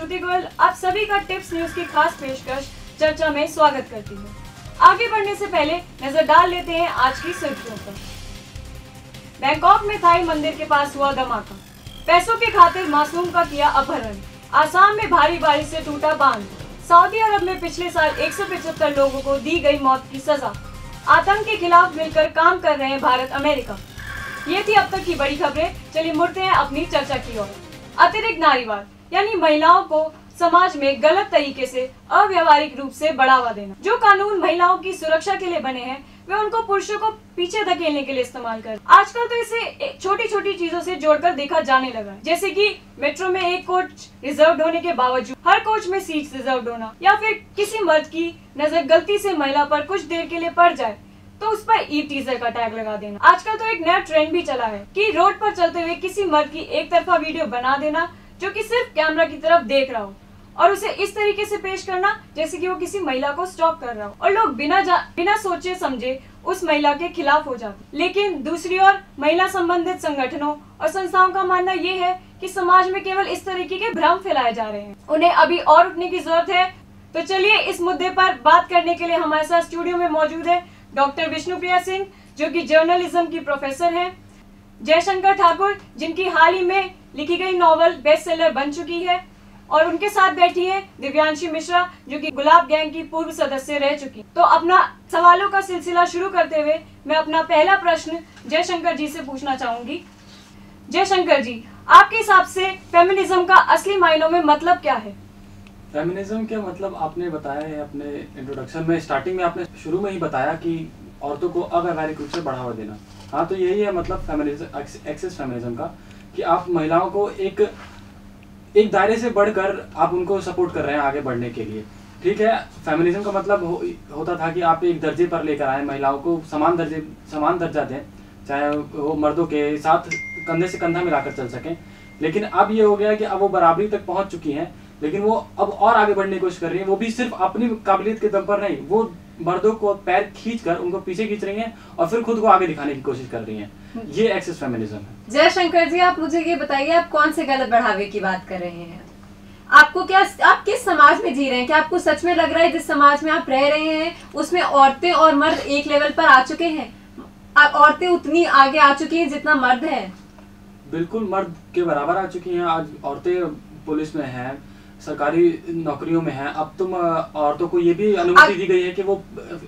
श्रुति गोयल आप सभी का टिप्स न्यूज की खास पेशकश चर्चा में स्वागत करती हूँ। आगे बढ़ने से पहले नजर डाल लेते हैं आज की सुर्खियों पर। बैंकॉक में थाई मंदिर के पास हुआ धमाका, पैसों की खातिर मासूम का किया अपहरण। आसाम में भारी बारिश से टूटा बांध। सऊदी अरब में पिछले साल 175 लोगों को दी गई मौत की सजा। आतंक के खिलाफ मिलकर काम कर रहे हैं भारत अमेरिका। ये थी अब तक की बड़ी खबरें। चलिए मुड़ते हैं अपनी चर्चा की ओर। अतिरिक्त नारीवाद यानी महिलाओं को समाज में गलत तरीके से अव्यावहारिक रूप से बढ़ावा देना। जो कानून महिलाओं की सुरक्षा के लिए बने हैं वे उनको पुरुषों को पीछे धकेलने के लिए इस्तेमाल कर। आजकल तो इसे छोटी छोटी चीजों से जोड़कर देखा जाने लगा है, जैसे कि मेट्रो में एक कोच रिजर्व होने के बावजूद हर कोच में सीट रिजर्व होना, या फिर किसी मर्द की नजर गलती से महिला पर कुछ देर के लिए पड़ जाए तो उस पर ईव टीजर का टैग लगा देना। आजकल तो एक नया ट्रेंड भी चला है कि रोड पर चलते हुए किसी मर्द की एक तरफा वीडियो बना देना जो कि सिर्फ कैमरा की तरफ देख रहा हो और उसे इस तरीके से पेश करना जैसे कि वो किसी महिला को स्टॉप कर रहा हो, और लोग बिना सोचे समझे उस महिला के खिलाफ हो जाते। लेकिन दूसरी ओर महिला संबंधित संगठनों और संस्थाओं का मानना ये है कि समाज में केवल इस तरीके के भ्रम फैलाए जा रहे हैं, उन्हें अभी और उठने की जरूरत है। तो चलिए इस मुद्दे पर बात करने के लिए हमारे साथ स्टूडियो में मौजूद है डॉक्टर विष्णुप्रिया सिंह, जो कि जर्नलिज्म की प्रोफेसर हैं, जयशंकर ठाकुर, जिनकी हाल ही में लिखी गई नॉवल बेस्ट सेलर बन चुकी है, और उनके साथ बैठी है दिव्यांशी मिश्रा, जो कि गुलाब गैंग की पूर्व सदस्य रह चुकी। तो अपना सवालों का सिलसिला शुरू करते हुए मैं अपना पहला प्रश्न जयशंकर जी से पूछना चाहूंगी। जयशंकर जी, आपके हिसाब से फेमिनिज्म का असली मायनों में मतलब क्या है? फेमिनिज्म क्या मतलब आपने बताया है अपने इंट्रोडक्शन में, स्टार्टिंग में आपने शुरू में ही बताया कि औरतों को अव्यावहारिक रूप से बढ़ावा देना। हाँ, तो यही है मतलब फेमिनिज्म, एक्सेस फेमिनिज्म का, कि आप महिलाओं को एक दायरे से बढ़कर आप उनको सपोर्ट कर रहे हैं आगे बढ़ने के लिए। ठीक है, फेमिनिज्म का मतलब होता था कि आप एक दर्जे पर लेकर आए, महिलाओं को समान दर्जा दें, चाहे वो मर्दों के साथ कंधे से कंधा मिलाकर चल सकें। लेकिन अब ये हो गया कि अब वो बराबरी तक पहुंच चुकी हैं, लेकिन वो अब और आगे बढ़ने की कोशिश कर रही हैं। वो भी सिर्फ अपनी काबिलियत के दम पर नहीं, वो मर्दों को पैर खींचकर उनको पीछे खींच रही हैं और फिर खुद को आगे दिखाने की कोशिश कर रही हैं। ये एक्सेस फेमिनिज्म है। जयशंकर जी, आप मुझे ये बताइए, आप कौन से गलत बढ़ावे की बात कर रहे हैं? आपको क्या, आप किस समाज में जी रहे हैं? क्या आपको सच में लग रहा है जिस समाज में आप रह रहे हैं उसमें औरतें और मर्द एक लेवल पर आ चुके हैं? औरतें उतनी आगे आ चुकी हैं जितना मर्द है? बिल्कुल मर्द के बराबर आ चुकी हैं। आज औरतें पुलिस में हैं, सरकारी नौकरियों में हैं। अब तुम औरतों को ये भी अनुमति दी गई है कि वो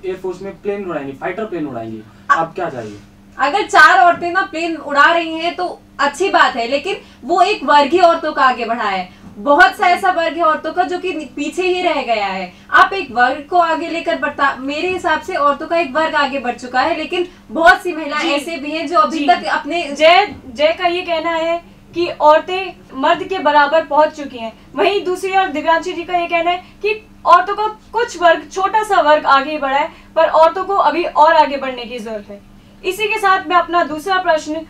एयरफोर्स में प्लेन उड़ाएंगी, फाइटर प्लेन उड़ाएंगी। अब क्या चाहिए? अगर 4 औरतें ना प्लेन उड़ा रही हैं तो अच्छी बात है, लेकिन वो एक वर्ग ही औरतों का आगे बढ़ा है। बहुत सा ऐसा वर्ग है औरतों का जो कि पीछे ही रह गया है। आप एक वर्ग को आगे लेकर बढ़ता, मेरे हिसाब से औरतों का एक वर्ग आगे बढ़ चुका है, लेकिन बहुत सी महिलाएं ऐसे भी हैं जो अभी तक अपने जय का ये कहना है कि औरतें मर्द के बराबर पहुंच चुकी हैं। वहीं दूसरी ओर दिव्यांशी जी का ये कहना है कि औरतों का कुछ वर्ग, छोटा सा वर्ग आगे बढ़ा है, पर औरतों को अभी और आगे बढ़ने की जरूरत है। इसी के साथ मैं अपना दूसरा प्रश्न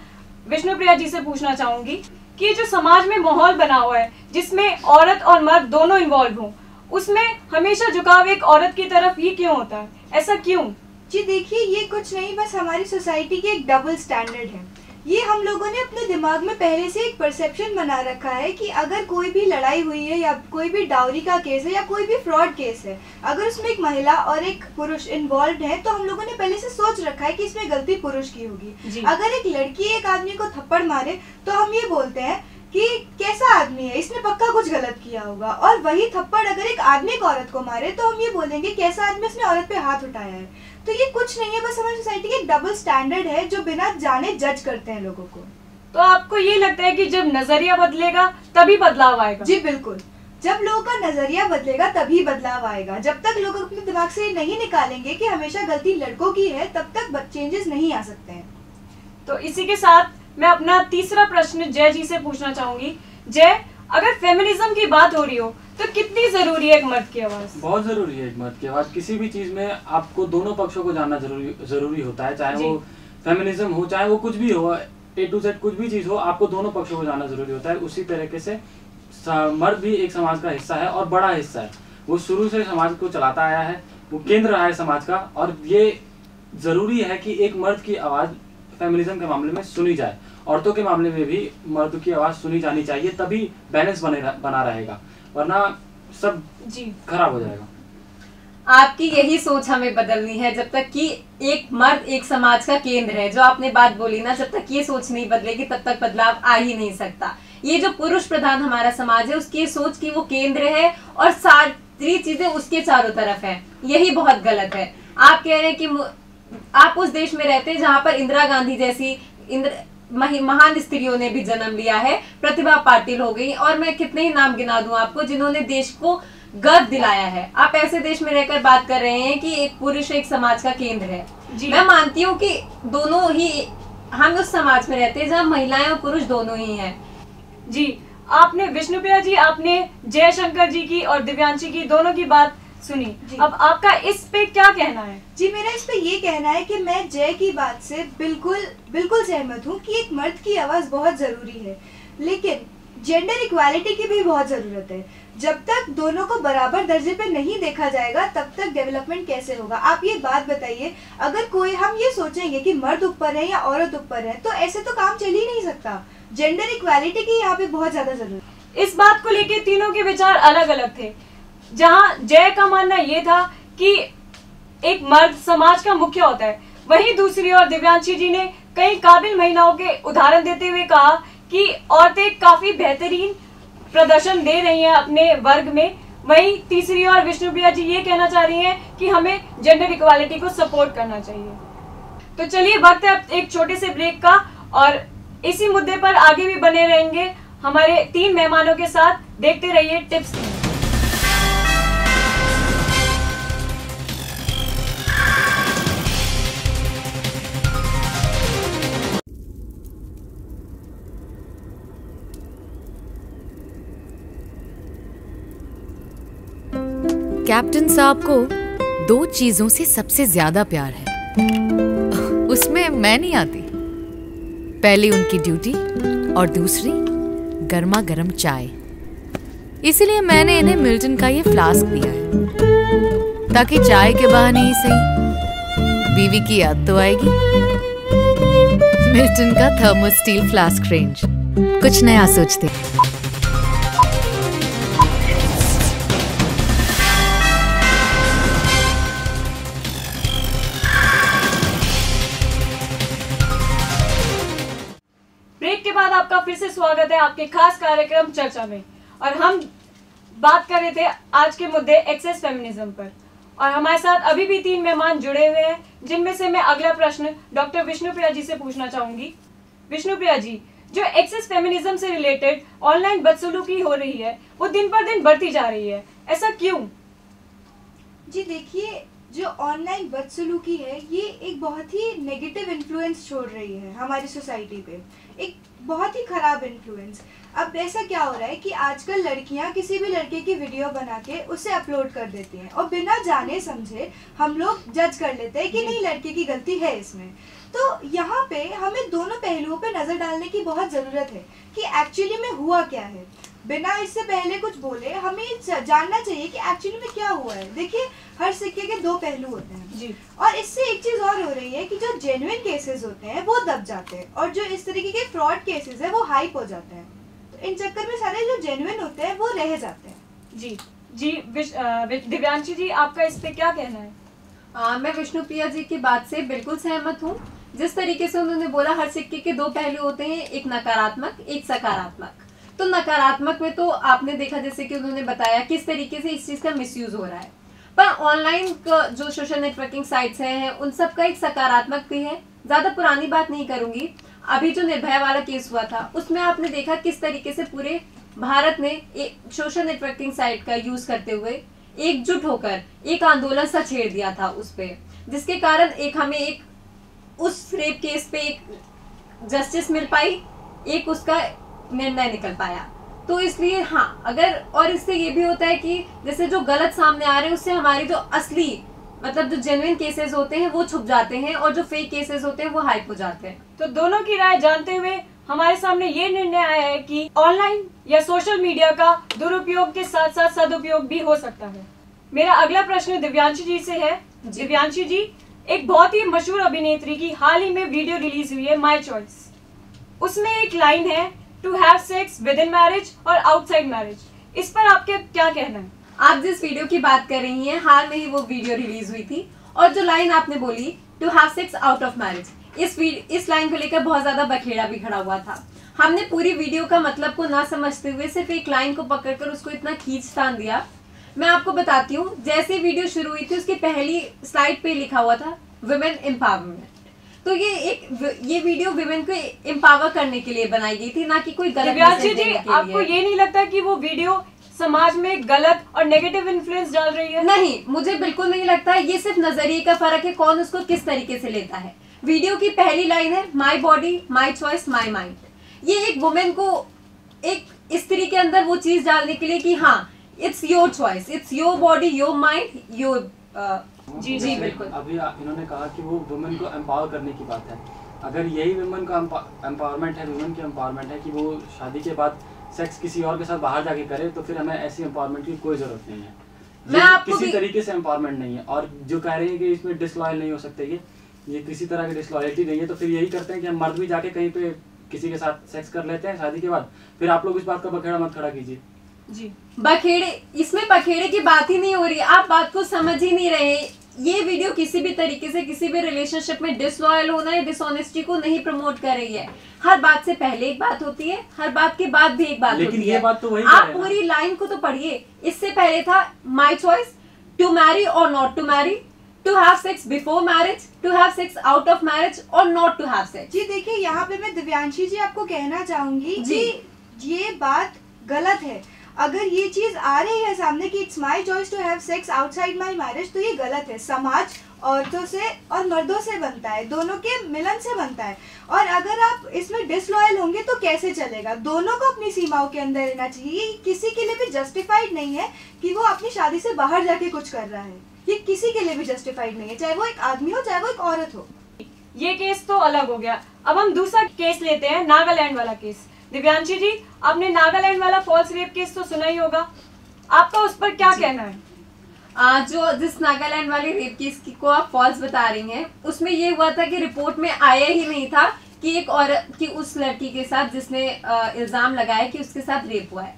विष्णुप्रिया जी से पूछना चाहूंगी कि जो समाज में माहौल बना हुआ है जिसमें औरत और मर्द दोनों इन्वॉल्व हों, उसमें हमेशा झुकाव एक औरत की तरफ ही क्यों होता है? ऐसा क्यों? जी देखिए, ये कुछ नहीं, बस हमारी सोसाइटी की एक डबल स्टैंडर्ड है। ये हम लोगों ने अपने दिमाग में पहले से एक परसेप्शन बना रखा है कि अगर कोई भी लड़ाई हुई है या कोई भी डाउरी का केस है या कोई भी फ्रॉड केस है, अगर उसमें एक महिला और एक पुरुष इन्वॉल्व है तो हम लोगों ने पहले से सोच रखा है कि इसमें गलती पुरुष की होगी। अगर एक लड़की एक आदमी को थप्पड़ मारे तो हम ये बोलते हैं कि कैसा आदमी है, इसने पक्का कुछ गलत किया होगा। और वही थप्पड़ अगर एक आदमी एक औरत को मारे तो हम ये बोलेंगे कैसा आदमी, इसने औरत पे हाथ उठाया है। तो ये कुछ नहीं है, बस हमारी सोसाइटी की एक डबल स्टैंडर्ड है जो बिना जाने जज करते हैं लोगों को। तो आपको ये लगता है कि जब नजरिया बदलेगा तभी बदलाव आएगा? जी बिल्कुल, जब लोगों का नजरिया बदलेगा तभी बदलाव आएगा। जब तक लोग अपने दिमाग से नहीं निकालेंगे कि हमेशा गलती लड़कों की है, तब तक चेंजेस नहीं आ सकते हैं। तो इसी के साथ मैं अपना तीसरा प्रश्न जय जी से पूछना चाहूंगी। जय, अगर फेमिनिज्म की बात हो रही हो तो कितनी जरूरी है एक मर्द की आवाज? बहुत जरूरी है एक मर्द की आवाज। किसी भी चीज में आपको दोनों पक्षों को जानना जरूरी होता है, चाहे वो फेमिनिज्म हो, चाहे वो कुछ भी हो, A to Z कुछ भी चीज हो, आपको दोनों पक्षों को जानना जरूरी होता है। उसी तरीके से मर्द भी एक समाज का हिस्सा है और बड़ा हिस्सा है। वो शुरू से समाज को चलाता आया है, वो केंद्र रहा है समाज का, और ये जरूरी है कि एक मर्द की आवाज फेमिनिज्म के मामले में सुनी जाए। औरतों के मामले में भी मर्द की आवाज सुनी जानी चाहिए, तभी बैलेंस बना रहेगा। वरना सब जी खराब हो जाएगा। आपकी यही सोच हमें बदलनी है। जब तक कि एक मर्द एक समाज का केंद्र है, जो आपने बात बोली ना, जब तक ये सोच नहीं बदलेगी तब तक बदलाव आ ही नहीं सकता। ये जो पुरुष प्रधान हमारा समाज है, उसकी सोच की वो केंद्र है और सारी चीजें उसके चारों तरफ है, यही बहुत गलत है। आप कह रहे हैं कि आप उस देश में रहते हैं जहां पर इंदिरा गांधी जैसी महान स्त्रियों ने भी जन्म लिया है, प्रतिभा पाटिल हो गई, और मैं कितने ही नाम गिना दूं आपको जिन्होंने देश को गर्व दिलाया है। आप ऐसे देश में रहकर बात कर रहे हैं कि एक पुरुष एक समाज का केंद्र है। मैं मानती हूँ कि दोनों ही, हम उस समाज में रहते हैं जहाँ महिलाएं और पुरुष दोनों ही हैं। जी, आपने विष्णुप्रिया जी, आपने जयशंकर जी की और दिव्यांशी की दोनों की बात सुनी। अब आपका इस पे क्या कहना है? जी, मेरा इस पे ये कहना है कि मैं जय की बात से बिल्कुल सहमत हूँ कि एक मर्द की आवाज बहुत जरूरी है, लेकिन जेंडर इक्वालिटी की भी बहुत जरूरत है। जब तक दोनों को बराबर दर्जे पे नहीं देखा जाएगा तब तक डेवलपमेंट कैसे होगा? आप ये बात बताइए, अगर कोई हम ये सोचेंगे कि मर्द ऊपर है या औरत ऊपर है तो ऐसे तो काम चल ही नहीं सकता। जेंडर इक्वालिटी की यहाँ पे बहुत ज्यादा जरूरत है। इस बात को लेके तीनों के विचार अलग अलग थे। जहाँ जय का मानना ये था कि एक मर्द समाज का मुख्य होता है, वहीं दूसरी ओर दिव्यांशी जी ने कई काबिल महिलाओं के उदाहरण देते हुए कहा कि औरतें काफी बेहतरीन प्रदर्शन दे रही हैं अपने वर्ग में। वहीं तीसरी ओर विष्णुप्रिया जी ये कहना चाह रही हैं कि हमें जेंडर इक्वालिटी को सपोर्ट करना चाहिए। तो चलिए, वक्त है एक छोटे से ब्रेक का, और इसी मुद्दे पर आगे भी बने रहेंगे हमारे 3 मेहमानों के साथ। देखते रहिए टिप्स। कैप्टन साहब को 2 चीजों से सबसे ज्यादा प्यार है, उसमें मैं नहीं आती। पहली उनकी ड्यूटी और दूसरी गर्मा गर्म चाय। इसीलिए मैंने इन्हें मिल्टन का ये फ्लास्क दिया है, ताकि चाय के बहाने ही सही बीवी की याद तो आएगी। मिल्टन का थर्मो स्टील फ्लास्क रेंज, कुछ नया सोचते। आपका फिर से स्वागत है आपके खास कार्यक्रम चर्चा में। और हम बात कर रहे थे आज के मुद्दे एक्सेस फेमिनिज्म पर, और हमारे साथ अभी भी 3 मेहमान जुड़े हुए हैं, जिनमें से मैं अगला प्रश्न डॉक्टर विष्णुप्रिया जी से पूछना चाहूंगी। विष्णुप्रिया जी, जो एक्सेस फेमिनिज्म से रिलेटेड ऑनलाइन बदसलूकी हो रही है वो दिन पर दिन बढ़ती जा रही है, ऐसा क्यों? जी देखिए, जो ऑनलाइन बदसलूकी है ये एक बहुत ही नेगेटिव इन्फ्लुएंस छोड़ रही है हमारी सोसाइटी पे, एक बहुत ही खराब इन्फ्लुएंस। अब ऐसा क्या हो रहा है कि आजकल लड़कियां किसी भी लड़के की वीडियो बना के उसे अपलोड कर देती हैं और बिना जाने समझे हम लोग जज कर लेते हैं कि नहीं, लड़के की गलती है इसमें। तो यहाँ पे हमें दोनों पहलुओं पे नजर डालने की बहुत ज़रूरत है कि एक्चुअली में हुआ क्या है। बिना इससे पहले कुछ बोले हमें जानना चाहिए कि एक्चुअली में क्या हुआ है। देखिए, हर सिक्के के 2 पहलू होते हैं जी। और इससे एक चीज़ और हो रही है कि जो जेन्युइन केसेस होते हैं वो दब जाते हैं और जो इस तरीके के फ्रॉड केसेस है वो हाइप हो जाते हैं। तो इन चक्कर में सारे जो जेन्युइन होते हैं वो रह जाते हैं। जी जी, दिव्यांशी जी, आपका इस पे क्या कहना है? मैं विष्णुप्रिया जी की बात से बिल्कुल सहमत हूँ। जिस तरीके से उन्होंने बोला, हर सिक्के के 2 पहलू होते हैं, एक नकारात्मक एक सकारात्मक। तो नकारात्मक में तो आपने देखा, जैसे कि उन्होंने बताया किस तरीके से इस चीज का मिसयूज हो रहा है, पर ऑनलाइन जो सोशल नेटवर्किंग साइट्स हैं उन सब का एक सकारात्मक भी है। ज्यादा पुरानी बात नहीं करूंगी, अभी जो निर्भया वाला केस हुआ था उसमें आपने देखा किस तरीके से पूरे भारत ने एक सोशल नेटवर्किंग साइट का यूज करते हुए एकजुट होकर एक आंदोलन सा छेड़ दिया था उस पे, जिसके कारण हमें एक उस रेप केस पे एक जस्टिस मिल पाई, एक उसका निर्णय निकल पाया। तो इसलिए हाँ, अगर, और इससे ये भी होता है कि जैसे जो गलत सामने आ रहे हैं उससे हमारी जो असली, मतलब जो जेन्युइन केसेस होते हैं वो छुप जाते हैं और जो फेक केसेस होते हैं वो हाइप हो जाते हैं। तो दोनों की राय जानते हुए हमारे सामने ये निर्णय आया है कि ऑनलाइन या सोशल मीडिया का दुरुपयोग के साथ साथ सदुपयोग भी हो सकता है। मेरा अगला प्रश्न दिव्यांशी जी से है। दिव्यांशी जी, एक बहुत ही मशहूर अभिनेत्री की हाल ही में वीडियो रिलीज हुई है, माई चॉइस। उसमें एक लाइन है, to have sex within marriage और आउटसाइड मैरिज। इस पर आपके क्या कहना है? आप जिस वीडियो की बात कर रही हैं, हाल में ही वो वीडियो रिलीज हुई थी, और जो लाइन आपने बोली to have sex out of marriage, इस लाइन को लेकर बहुत ज्यादा बखेड़ा भी खड़ा हुआ था। हमने पूरी वीडियो का मतलब को ना समझते हुए सिर्फ एक लाइन को पकड़कर उसको इतना खींचतान दिया। मैं आपको बताती हूँ, जैसे वीडियो शुरू हुई थी उसकी पहली स्लाइड पे लिखा हुआ था वुमेन एम्पावरमेंट। तो ये वीडियो वुमेन को एम्पावर करने के लिए बनाई गई थी, ना कि कोई गलत मैसेज देने के लिए। आपको ये नहीं लगता कि वो वीडियो समाज में गलत और नेगेटिव इन्फ्लुएंस डाल रही है? नहीं, मुझे बिल्कुल नहीं लगता है। ये सिर्फ नजरिए का फर्क है, कौन उसको किस तरीके से लेता है। वीडियो की पहली लाइन है my body my choice my mind. ये एक वुमेन को एक स्त्री के अंदर वो चीज डालने के लिए कि हाँ, it's your choice, it's your body your mind your. जी बिल्कुल। अभी इन्होंने कहा कि वो वुमेन को एम्पावर करने की बात है। अगर यही वुमेन का एम्पावरमेंट है, वुमेन की एम्पावरमेंट है कि वो शादी के बाद सेक्स किसी और के साथ बाहर जाके करे, तो फिर हमें ऐसी एम्पावरमेंट की कोई जरूरत नहीं है। किसी तरीके से एम्पावरमेंट नहीं है। और जो कह रहे हैं कि इसमें डिसलॉयल नहीं हो सकते, ये किसी तरह की डिसलॉयलिटी नहीं है, तो फिर यही करते हैं कि हम मर्द भी जाके कहीं पे किसी के साथ सेक्स कर लेते हैं शादी के बाद। फिर आप लोग इस बात का बखेड़ा मत खड़ा कीजिए। जी, इसमें बखेड़े की बात ही नहीं हो रही, आप बात को समझ ही नहीं रहे। ये वीडियो किसी भी तरीके से किसी भी रिलेशनशिप में डिसलॉयल होना या डिसऑनेस्टी को नहीं प्रमोट कर रही है। हर बात से पहले एक बात होती है, हर बात के बाद भी एक बात होती है। ये बात तो वही आप पूरी लाइन को तो पढ़िए। इससे पहले था माई चॉइस, टू मैरी और not to marry, to have sex before marriage, to have sex out of marriage और नॉट टू हैव सेक्स। जी देखिए, यहाँ पे मैं दिव्यांशी जी आपको कहना चाहूंगी कि ये बात गलत है। अगर ये चीज आ रही है सामने कि it's my choice to have sex outside my marriage, तो ये गलत है। समाज औरतों से और मर्दों से बनता है, दोनों के मिलन से बनता है। और अगर आप इसमें डिसलॉयल होंगे तो कैसे चलेगा? दोनों को अपनी सीमाओं के अंदर रहना चाहिए। किसी के लिए भी जस्टिफाइड नहीं है कि वो अपनी शादी से बाहर जाके कुछ कर रहा है। ये किसी के लिए भी जस्टिफाइड नहीं है, चाहे वो एक आदमी हो चाहे वो एक औरत हो। ये केस तो अलग हो गया। अब हम दूसरा केस लेते हैं, नागालैंड वाला केस। दिव्यांशी जी, आपने नागालैंड वाला फॉल्स रेप केस तो सुना ही होगा, आपका उस पर क्या कहना है? जिस नागालैंड वाले रेप केस को आप फॉल्स बता रही हैं, उसमें ये हुआ था कि रिपोर्ट में आया ही नहीं था कि एक औरत की उस लड़की के साथ जिसने इल्जाम लगाया कि उसके साथ रेप हुआ है।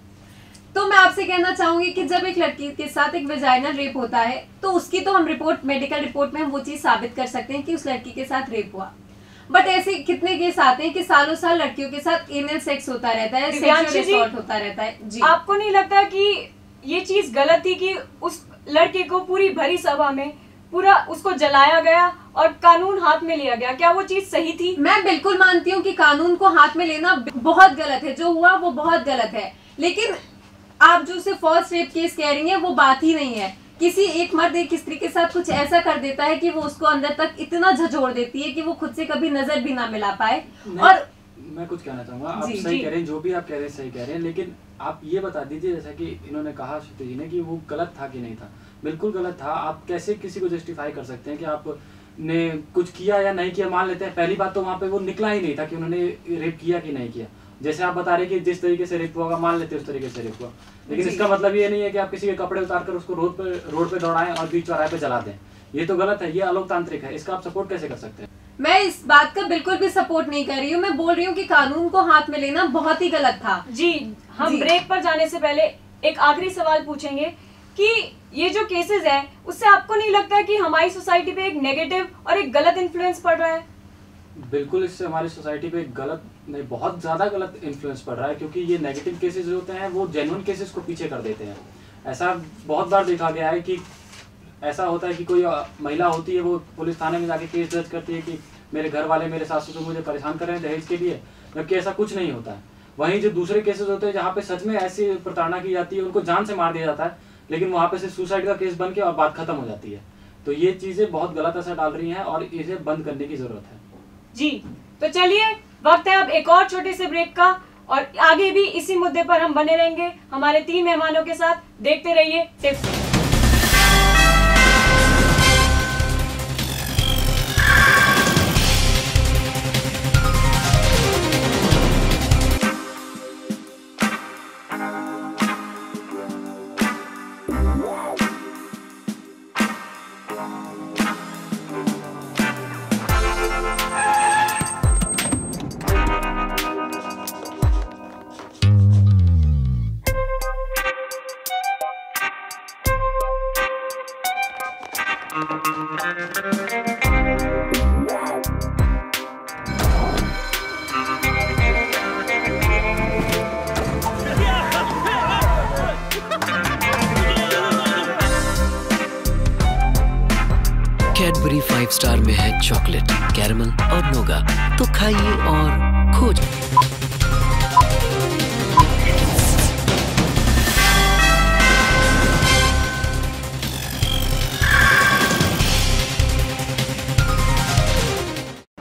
तो मैं आपसे कहना चाहूंगी कि जब एक लड़की के साथ एक वेजाइनल रेप होता है तो उसकी तो हम मेडिकल रिपोर्ट में हम वो चीज साबित कर सकते हैं कि उस लड़की के साथ रेप हुआ। बट ऐसे कितने केस आते हैं कि सालों साल लड़कियों के साथ एनल सेक्स होता रहता है, सेक्सुअल असॉल्ट होता रहता है। जी, आपको नहीं लगता कि ये चीज गलत थी कि उस लड़के को पूरी भरी सभा में पूरा उसको जलाया गया और कानून हाथ में लिया गया? क्या वो चीज सही थी? मैं बिल्कुल मानती हूँ कि कानून को हाथ में लेना बहुत गलत है, जो हुआ वो बहुत गलत है। लेकिन आप जो उसे फॉल्स रेप केस कह रही हैं वो बात ही नहीं है। किसी एक मर्द एक स्त्री के साथ कुछ ऐसा कर देता है कि वो उसको अंदर तक इतना झंझोड़ देती है कि वो खुद से कभी नजर भी ना मिला पाए। और मैं कुछ कहना चाहूंगा, आप सही कह रहे हैं, जो भी आप कह रहे हैं सही कह रहे हैं, लेकिन आप ये बता दीजिए, जैसा कि इन्होंने कहा श्रुति जी ने, कि वो गलत था कि नहीं था। बिल्कुल गलत था। आप कैसे किसी को जस्टिफाई कर सकते हैं कि आपने कुछ किया या नहीं किया? मान लेते हैं, पहली बात तो वहाँ पे वो निकला ही नहीं था कि उन्होंने रेप किया कि नहीं किया। जैसे आप बता रहे कि जिस तरीके से रेप हुआ, मान लेते हैं उस तरीके से रेप हुआ, लेकिन इसका मतलब ये नहीं है कि आप किसी के कपड़े उतारकर उसको रोड पे दौड़ाएं और बीच चौराहे पे जला दें। ये तो गलत है, ये अलोकतांत्रिक है। इसका आप सपोर्ट कैसे कर सकते हैं? मैं इस बात का बिल्कुल भी सपोर्ट नहीं कर रही हूँ। मैं बोल रही हूँ कि कानून को हाथ में लेना बहुत ही गलत था। जी, हम ब्रेक पर जाने से पहले एक आखिरी सवाल पूछेंगे कि ये जो केसेस है उससे आपको नहीं लगता कि हमारी सोसाइटी पे एक नेगेटिव और एक गलत इन्फ्लुएंस पड़ रहा है? बिल्कुल, इससे हमारी सोसाइटी पे गलत नहीं, बहुत ज़्यादा गलत इन्फ्लुएंस पड़ रहा है, क्योंकि ये नेगेटिव केसेस जो होते हैं वो जेन्युइन केसेस को पीछे कर देते हैं। ऐसा बहुत बार देखा गया है कि ऐसा होता है कि कोई महिला होती है, वो पुलिस थाने में जाके केस दर्ज करती है कि मेरे घर वाले, मेरे सास ससुर मुझे परेशान कर रहे हैं दहेज के लिए, जबकि ऐसा कुछ नहीं होता है। वहीं जो दूसरे केसेस होते हैं जहाँ पे सच में ऐसी प्रताड़ना की जाती है, उनको जान से मार दिया जाता है, लेकिन वहाँ पे से सुसाइड का केस बन के और बात खत्म हो जाती है। तो ये चीज़ें बहुत गलत असर डाल रही हैं और इसे बंद करने की जरूरत है। जी, तो चलिए वक्त है अब एक और छोटे से ब्रेक का, और आगे भी इसी मुद्दे पर हम बने रहेंगे हमारे 3 मेहमानों के साथ। देखते रहिए टिप्स। 5 स्टार में है चॉकलेट, कैरमल और नोगा, तो खाइए और खो जाइए।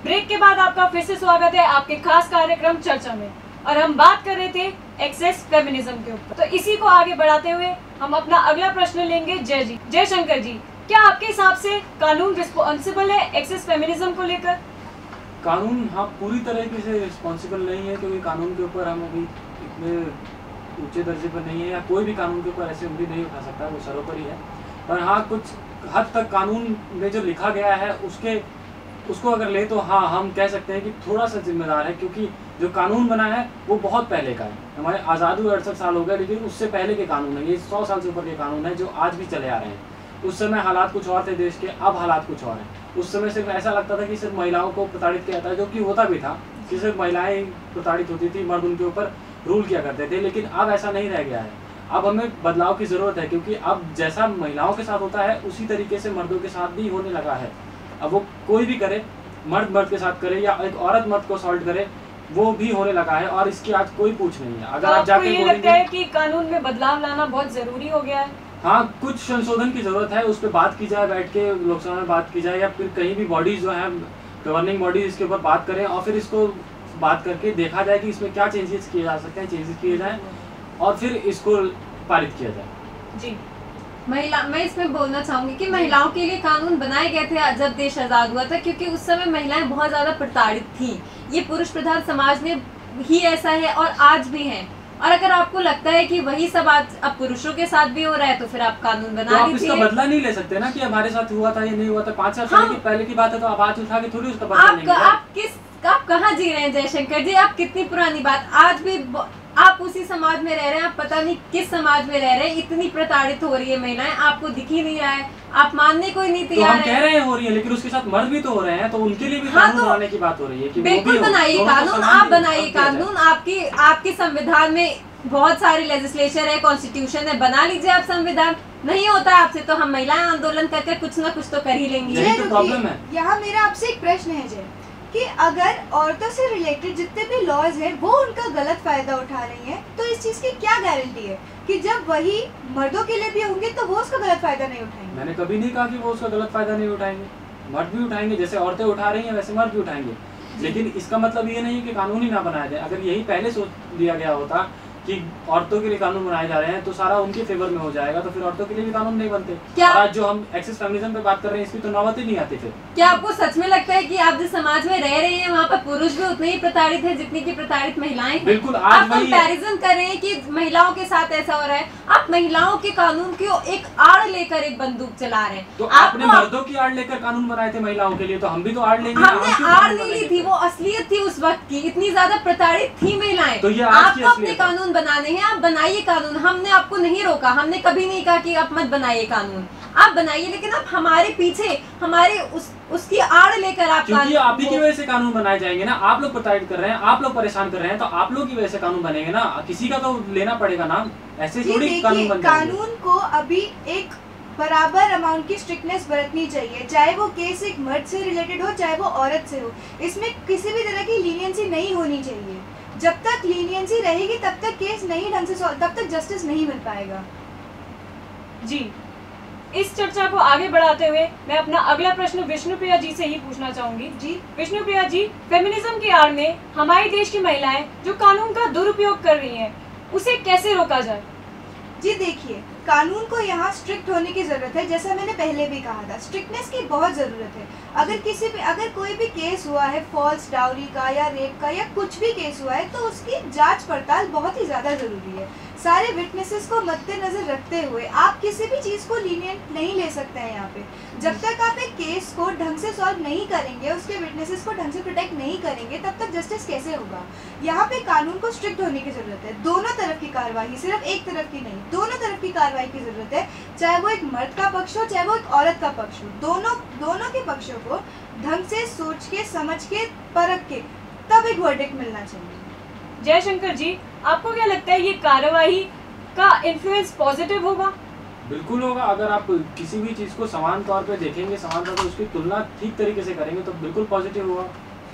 ब्रेक के बाद आपका फिर से स्वागत है आपके खास कार्यक्रम चर्चा में, और हम बात कर रहे थे एक्सेस फेमिनिज्म के ऊपर। तो इसी को आगे बढ़ाते हुए हम अपना अगला प्रश्न लेंगे जयशंकर जी। क्या आपके हिसाब से कानून रिस्पॉन्सिबल है एक्सेस फेमिनिज्म को लेकर? कानून हाँ पूरी तरीके से रिस्पॉन्सिबल नहीं है, क्योंकि कानून के ऊपर हम अभी इतने ऊंचे दर्जे पर नहीं है, या कोई भी कानून के ऊपर ऐसे उंगली नहीं उठा सकता, वो सरोपरि है। पर हाँ कुछ हद तक कानून में जो लिखा गया है उसको अगर ले तो हाँ हम कह सकते हैं कि थोड़ा सा जिम्मेदार है, क्योंकि जो कानून बना है वो बहुत पहले का है। हमारे आज़ादी हुए 68 साल हो गए, लेकिन उससे पहले के कानून है, ये 100 साल से ऊपर के कानून है जो आज भी चले आ रहे हैं। उस समय हालात कुछ और थे देश के, अब हालात कुछ और हैं। उस समय सिर्फ ऐसा लगता था कि सिर्फ महिलाओं को प्रताड़ित किया जाता है, जो कि होता भी था कि सिर्फ महिलाएं प्रताड़ित होती थी, मर्द उनके ऊपर रूल किया करते थे। लेकिन अब ऐसा नहीं रह गया है, अब हमें बदलाव की ज़रूरत है, क्योंकि अब जैसा महिलाओं के साथ होता है उसी तरीके से मर्दों के साथ भी होने लगा है। अब वो कोई भी करे, मर्द के साथ करे या एक औरत मर्द को असॉल्ट करे, वो भी होने लगा है, और इसकी आज कोई पूछ नहीं है। अगर आप जाके ये लगता है कि कानून में बदलाव लाना बहुत जरूरी हो गया है? हाँ कुछ संशोधन की जरूरत है, उस पर बात की जाए, बैठ के लोकसभा में बात की जाए, या फिर कहीं भी बॉडीज जो है गवर्निंग बॉडीज इसके ऊपर बात करें, और फिर इसको बात करके देखा जाए कि इसमें क्या चेंजेस किए जा सकते हैं, चेंजेस किए जाएँ और फिर इसको पारित किया जाए। जी मैं इसमें बोलना चाहूंगी कि महिलाओं के लिए कानून बनाए गए थे जब देश आजाद हुआ था, क्योंकि उस समय महिलाएं बहुत ज्यादा प्रताड़ित थी। ये पुरुष प्रधान समाज में ही ऐसा है और आज भी है। और अगर आपको लगता है कि वही सब आज अब पुरुषों के साथ भी हो रहा है, तो फिर आप कानून बना लीजिए। तो आप इसका बदला नहीं ले सकते ना कि हमारे साथ हुआ था, ये नहीं हुआ था, 5 साल पहले की बात है, तो आप आज उठा के थोड़ी उसका बदला लेंगे। आप कहाँ जी रहे हैं जयशंकर जी? आप कितनी पुरानी बात, आज भी आप उसी समाज में रह रहे हैं, आप पता नहीं किस समाज में रह रहे हैं। इतनी प्रताड़ित हो रही है महिलाएं, आपको दिख ही नहीं रहा है, आप मानने को ही नहीं तैयार हैं। तो हम कह रहे हैं हो रही है, लेकिन उसके साथ मर्द भी तो हो रहे हैं, तो उनके लिए भी कानून बनाने की बात हो रही है कि बिल्कुल बनाइए कानून, आप बनाइए कानून। आपके संविधान में बहुत सारे लेजिस्लेचर है, कॉन्स्टिट्यूशन है, बना लीजिए आप संविधान। नहीं होता आपसे तो हम महिलाएं आंदोलन करके कुछ ना कुछ तो कर ही लेंगे। यही तो प्रॉब्लम है। यहाँ मेरा आपसे एक प्रश्न है जय, कि अगर औरतों से रिलेटेड जितने भी लॉज हैं वो उनका गलत फायदा उठा रही हैं, तो इस चीज की क्या गारंटी है कि जब वही मर्दों के लिए भी होंगे तो वो उसका गलत फायदा नहीं उठाएंगे? मैंने कभी नहीं कहा कि वो उसका गलत फायदा नहीं उठाएंगे, मर्द भी उठाएंगे, जैसे औरतें उठा रही हैं वैसे मर्द भी उठाएंगे। लेकिन इसका मतलब ये नहीं कि कानून ही ना बनाया जाए। अगर यही पहले सोच लिया गया होता कि औरतों के लिए कानून बनाए जा रहे हैं तो सारा उनके फेवर में हो जाएगा, तो फिर औरतों के लिए भी कानून नहीं बनते। क्या आज जो हम एक्सेस फेमिनिज्म पे बात कर रहे हैं इसकी तो नौबत ही नहीं आती। फिर क्या आपको सच में लगता है कि आप जिस समाज में रह रही हैं वहाँ पर पुरुष भी उतने ही प्रताड़ित है जितनी की प्रताड़ित महिलाएं हैं? बिल्कुल। आप कंपैरिजन कर रहे हैं कि महिलाओं के साथ ऐसा हो रहा है, आप महिलाओं के कानून को एक आड़ लेकर एक बंदूक चला रहे हैं। तो आपने मर्दों की आड़ लेकर कानून बनाए थे महिलाओं के लिए, तो हम भी तो आड़ लेंगे। हमने आड़ नहीं ली थी, वो असलियत थी उस वक्त की, इतनी ज्यादा प्रताड़ित थी महिलाएं। तो आपको अपने कानून बनाने हैं, आप बनाइए कानून, हमने आपको नहीं रोका, हमने कभी नहीं कहा कि आप मत बनाइए कानून, आप बनाइए, लेकिन आप हमारे पीछे हमारे उसकी आड़ लेकर आप, क्योंकि आप ही की वजह से कानून बनाए जाएंगे ना। आप लोग प्रताड़ित कर रहे हैं, आप लोग परेशान कर रहे हैं, तो आप लोग की वजह से कानून बनेंगे ना, किसी का तो लेना पड़ेगा नाम। ऐसे थोड़ी कानून बनता है। कानून को अभी एक बराबर अमाउंट की स्ट्रिक्टनेस बरतनी चाहिए, चाहे वो केस एक मर्द से रिलेटेड हो चाहे वो औरत से हो। इसमें किसी भी तरह की लीनियंसी नहीं होनी चाहिए। जब तक लीनियंसी रहेगी तब तक केस नहीं ढंग से तब तक जस्टिस नहीं मिल पाएगा। जी, इस चर्चा को आगे बढ़ाते हुए मैं अपना अगला प्रश्न विष्णुप्रिया जी से ही पूछना चाहूंगी। जी विष्णुप्रिया जी, फेमिनिज्म की आड़ में हमारे देश की महिलाएं जो कानून का दुरुपयोग कर रही हैं, उसे कैसे रोका जाए? जी देखिए, कानून को यहाँ स्ट्रिक्ट होने की ज़रूरत है। जैसा मैंने पहले भी कहा था, स्ट्रिक्टनेस की बहुत ज़रूरत है। अगर कोई भी केस हुआ है फॉल्स डाउरी का या रेप का या कुछ भी केस हुआ है, तो उसकी जांच पड़ताल बहुत ही ज़्यादा ज़रूरी है। सारे विटनेसेस को मद्देनजर रखते हुए आप किसी भी चीज़ को लीनियंट नहीं ले सकते हैं यहाँ पे। जब तक आप एक केस को ढंग से सॉल्व नहीं करेंगे, उसके विटनेसेस को ढंग से प्रोटेक्ट नहीं करेंगे, तब तक जस्टिस कैसे होगा? यहाँ पे कानून को स्ट्रिक्ट होने की ज़रूरत है। दोनों तरफ की कार्रवाई, सिर्फ एक तरफ की नहीं, दोनों तरफ की कार्रवाई की ज़रूरत है। चाहे वो एक मर्द का पक्ष हो चाहे वो एक औरत का पक्ष हो, दोनों के पक्षों को ढंग से सोच के, समझ के, परख के तब एक वर्डिक्ट मिलना चाहिए। जयशंकर जी, आपको क्या लगता है ये कार्यवाही का इन्फ्लुएंस पॉजिटिव होगा? बिल्कुल होगा। अगर आप किसी भी चीज़ को समान तौर पे देखेंगे, समान तौर पे उसकी तुलना ठीक तरीके से करेंगे तो बिल्कुल पॉजिटिव होगा,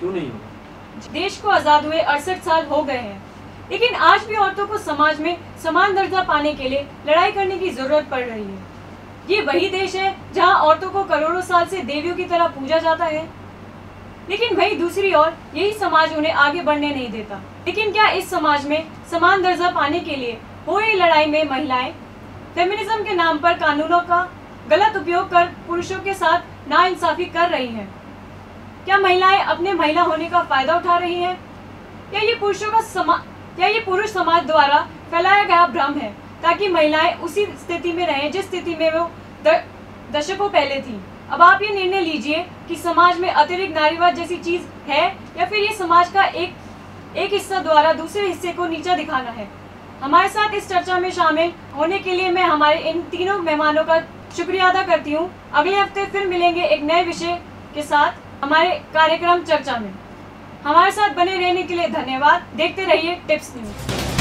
क्यों नहीं होगा। देश को आज़ाद हुए 68 साल हो गए हैं, लेकिन आज भी औरतों को समाज में समान दर्जा पाने के लिए लड़ाई करने की जरूरत पड़ रही है। ये वही देश है जहां औरतों को करोड़ों साल से देवियों की तरह पूजा जाता है, लेकिन वही दूसरी ओर यही समाज उन्हें आगे बढ़ने नहीं देता। लेकिन क्या इस समाज में समान दर्जा पाने के लिए हो रही लड़ाई में महिलाएं फेमिनिज्म के नाम पर कानूनों का गलत उपयोग कर पुरुषों के साथ नाइंसाफी कर रही हैं? क्या महिलाएं अपने महिला होने का फायदा उठा रही हैं? या ये पुरुष समाज द्वारा फैलाया गया भ्रम है ताकि महिलाएं उसी स्थिति में रहें जिस स्थिति में वो दशकों पहले थी? अब आप ये निर्णय लीजिए कि समाज में अतिरिक्त नारीवाद जैसी चीज है या फिर ये समाज का एक हिस्सा द्वारा दूसरे हिस्से को नीचा दिखाना है। हमारे साथ इस चर्चा में शामिल होने के लिए मैं हमारे इन तीनों मेहमानों का शुक्रिया अदा करती हूँ। अगले हफ्ते फिर मिलेंगे एक नए विषय के साथ हमारे कार्यक्रम चर्चा में। हमारे साथ बने रहने के लिए धन्यवाद। देखते रहिए टिप्स न्यूज।